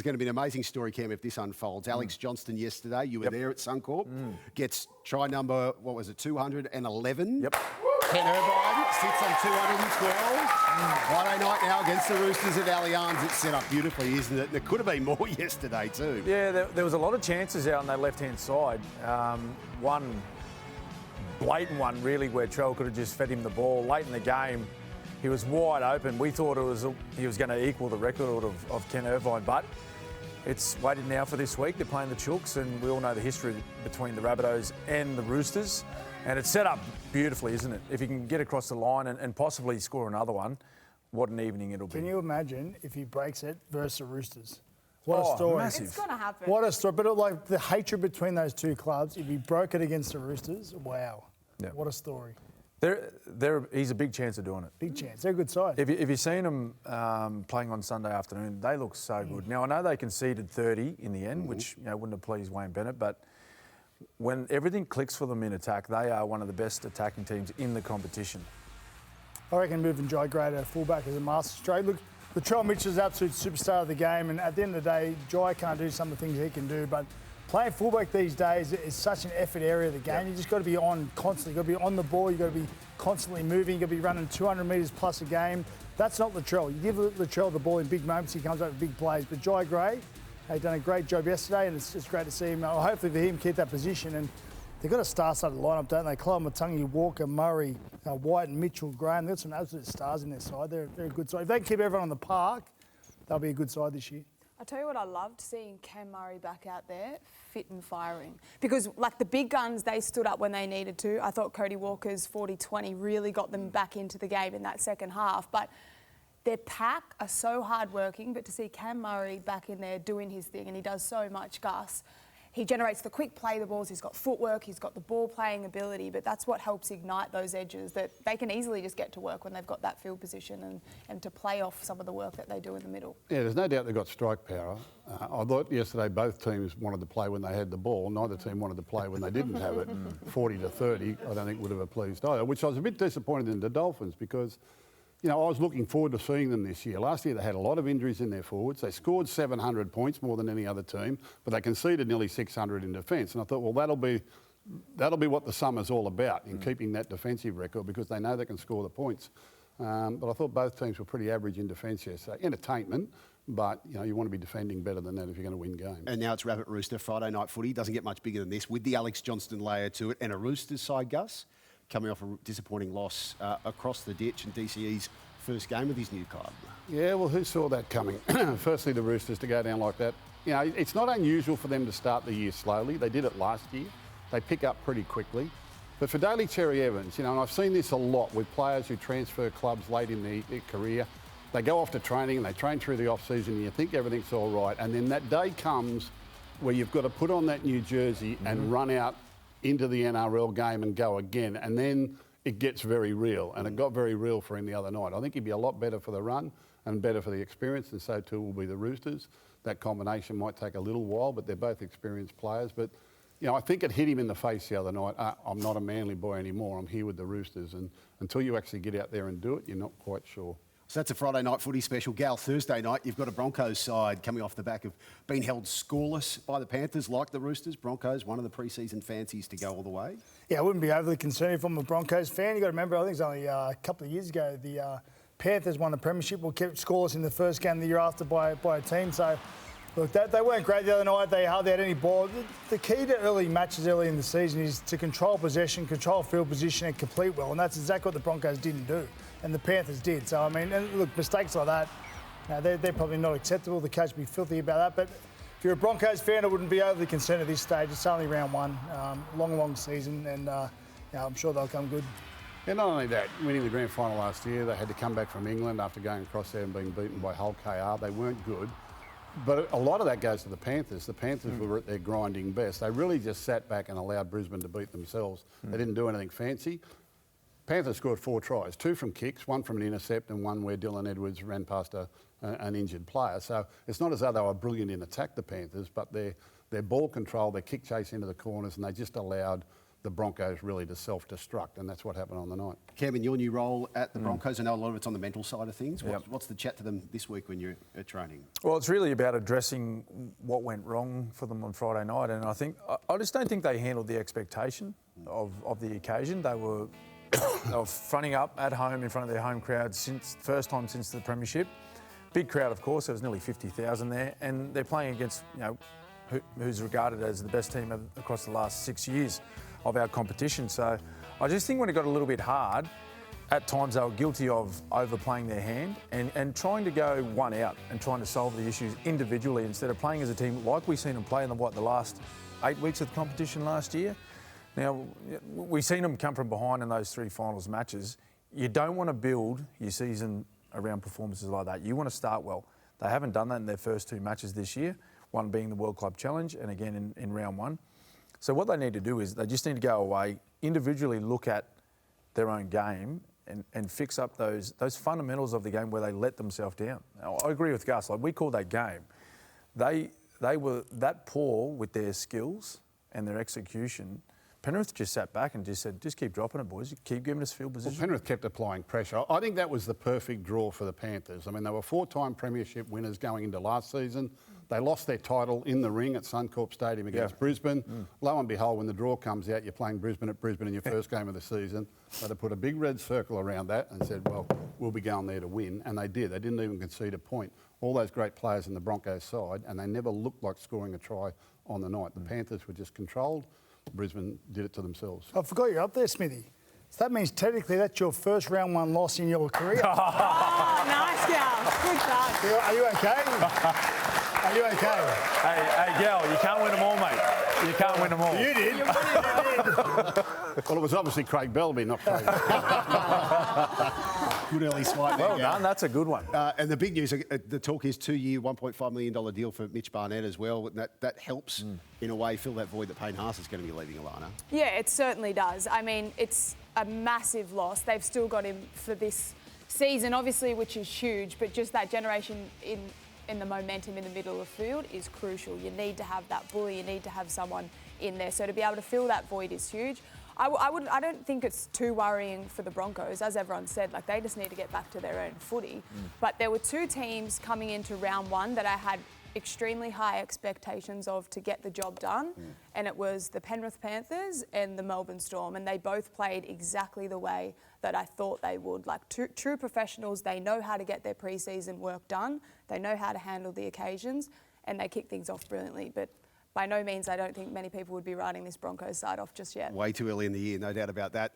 going to be an amazing story, Cam, if this unfolds. Alex Johnston yesterday, you were there at Suncorp, gets try number, 211. Yep. Ken Irvine sits on 212. Friday night now against the Roosters at Allianz. It's set up beautifully, isn't it? There could have been more yesterday too. Yeah, there was a lot of chances out on that left-hand side. One blatant one, really, where Trell could have just fed him the ball. Late in the game, he was wide open. We thought he was going to equal the record of Ken Irvine, but it's waited now for this week. They're playing the Chooks, and we all know the history between the Rabbitohs and the Roosters. And it's set up beautifully, isn't it? If he can get across the line and possibly score another one, what an evening it'll be. Can you imagine if he breaks it versus the Roosters? What a story. Massive. It's going to happen. What a story. But like the hatred between those two clubs, if he broke it against the Roosters, wow. Yeah. What a story. He's a big chance of doing it. Big chance. They're a good side. If you've seen them playing on Sunday afternoon, they look so good. Now, I know they conceded 30 in the end, which wouldn't have pleased Wayne Bennett, but when everything clicks for them in attack, they are one of the best attacking teams in the competition. I reckon moving Jai Gray to fullback as a master stroke. Look, Latrell Mitchell's the absolute superstar of the game, and at the end of the day, Jai can't do some of the things he can do, but playing fullback these days is such an effort area of the game. Yep. You just got to be on constantly. You've got to be on the ball. You've got to be constantly moving. You've got to be running 200 metres plus a game. That's not Latrell. You give Latrell the ball in big moments, he comes up with big plays. But Jai Gray, they've done a great job yesterday, and it's great to see him. Hopefully for him, keep that position. And they've got a star-studded lineup, don't they? Chloe Matangi, Walker, Murray, White and Mitchell, Graham. They've got some absolute stars in their side. They're a good side. If they can keep everyone on the park, they'll be a good side this year. I'll tell you what I loved, seeing Cam Murray back out there, fit and firing. Because, like, the big guns, they stood up when they needed to. I thought Cody Walker's 40-20 really got them back into the game in that second half. But their pack are so hard-working, but to see Cam Murray back in there doing his thing, and he does so much, Gus, he generates the quick play the balls, he's got footwork, he's got the ball-playing ability, but that's what helps ignite those edges that they can easily just get to work when they've got that field position and to play off some of the work that they do in the middle. Yeah, there's no doubt they've got strike power. I thought yesterday both teams wanted to play when they had the ball. Neither team wanted to play when they didn't have it. 40-30, I don't think would have pleased either, which I was a bit disappointed in the Dolphins because, you know, I was looking forward to seeing them this year. Last year they had a lot of injuries in their forwards. They scored 700 points, more than any other team, but they conceded nearly 600 in defence. And I thought, well, that'll be what the summer's all about, in keeping that defensive record, because they know they can score the points. But I thought both teams were pretty average in defence yesterday. Entertainment, but you know you want to be defending better than that if you're going to win games. And now it's Rabbit Rooster Friday night footy. Doesn't get much bigger than this, with the Alex Johnston layer to it, and a Roosters side, Gus, coming off a disappointing loss across the ditch in DCE's first game with his new club. Yeah, well, who saw that coming? Firstly, the Roosters to go down like that. You know, it's not unusual for them to start the year slowly. They did it last year. They pick up pretty quickly. But for Daly Cherry Evans, you know, and I've seen this a lot with players who transfer clubs late in their career. They go off to training and they train through the off-season and you think everything's all right. And then that day comes where you've got to put on that new jersey and run out into the NRL game and go again. And then it gets very real. And it got very real for him the other night. I think he'd be a lot better for the run and better for the experience, and so too will be the Roosters. That combination might take a little while, but they're both experienced players. But, you know, I think it hit him in the face the other night. I'm not a Manly boy anymore. I'm here with the Roosters. And until you actually get out there and do it, you're not quite sure. So that's a Friday night footy special. Gal, Thursday night, you've got a Broncos side coming off the back of being held scoreless by the Panthers, like the Roosters. Broncos, one of the pre-season fancies to go all the way. Yeah, I wouldn't be overly concerned if I'm a Broncos fan. You've got to remember, I think it's only a couple of years ago, the Panthers won the premiership, or kept scoreless in the first game the year after by a team. So, look, they weren't great the other night. They hardly had any ball. The key to early matches early in the season is to control possession, control field position and complete well. And that's exactly what the Broncos didn't do. And the Panthers did. So, I mean, and look, mistakes like that, they're probably not acceptable. The coach would be filthy about that. But if you're a Broncos fan, I wouldn't be overly concerned at this stage. It's only round one, long season, and I'm sure they'll come good. Yeah, not only that, winning the grand final last year, they had to come back from England after going across there and being beaten by Hull KR. They weren't good. But a lot of that goes to the Panthers. The Panthers were at their grinding best. They really just sat back and allowed Brisbane to beat themselves. They didn't do anything fancy. Panthers scored 4 tries, 2 from kicks, 1 from an intercept and 1 where Dylan Edwards ran past an injured player. So it's not as though they were brilliant in attack, the Panthers, but their ball control, their kick chase into the corners, and they just allowed the Broncos really to self-destruct, and that's what happened on the night. Cam, in your new role at the Broncos, I know a lot of it's on the mental side of things. Yep. What's the chat to them this week when you're at training? Well, it's really about addressing what went wrong for them on Friday night, and I just don't think they handled the expectation of the occasion. They were fronting up at home in front of their home crowd first time since the premiership. Big crowd, of course. There was nearly 50,000 there, and they're playing against who's regarded as the best team across the last 6 years of our competition. So I just think when it got a little bit hard, at times they were guilty of overplaying their hand and trying to go one out and trying to solve the issues individually instead of playing as a team like we've seen them play in the last 8 weeks of the competition last year. Now, we've seen them come from behind in those 3 finals matches. You don't want to build your season around performances like that. You want to start well. They haven't done that in their first 2 matches this year, one being the World Club Challenge and again in round 1. So what they need to do is they just need to go away, individually look at their own game and fix up those fundamentals of the game where they let themselves down. Now, I agree with Gus. Like, we call that game. They were that poor with their skills and their execution. Penrith just sat back and just said, just keep dropping it, boys. Keep giving us field position. Well, Penrith kept applying pressure. I think that was the perfect draw for the Panthers. I mean, they were 4-time premiership winners going into last season. They lost their title in the ring at Suncorp Stadium against Brisbane. Lo and behold, when the draw comes out, you're playing Brisbane at Brisbane in your first game of the season. So they put a big red circle around that and said, well, we'll be going there to win. And they did. They didn't even concede a point. All those great players in the Broncos side, and they never looked like scoring a try on the night. The Panthers were just controlled. Brisbane did it to themselves. I forgot you're up there, Smithy. So that means technically that's your first round 1 loss in your career. Oh, nice, Gal. Good job. Are you okay? Are you okay? Hey, Gal, you can't win them all, mate. You can't win them all. You did. Well, it was obviously Craig Bellamy, not Craig. Good early swipe. Well done, that's a good one. And the big news, the talk is 2-year, $1.5 million deal for Mitch Barnett as well. That helps, in a way, fill that void that Payne Haas is going to be leaving, Alana. Yeah, it certainly does. I mean, it's a massive loss. They've still got him for this season, obviously, which is huge, but just that generation in the momentum in the middle of the field is crucial. You need to have that bully. You need to have someone in there. So to be able to fill that void is huge. I don't think it's too worrying for the Broncos. As everyone said, like, they just need to get back to their own footy. But there were 2 teams coming into round 1 that I had extremely high expectations of to get the job done. And it was the Penrith Panthers and the Melbourne Storm. And they both played exactly the way that I thought they would. Like, true professionals, they know how to get their pre-season work done. They know how to handle the occasions. And they kick things off brilliantly. But by no means, I don't think many people would be writing this Broncos side off just yet. Way too early in the year, no doubt about that.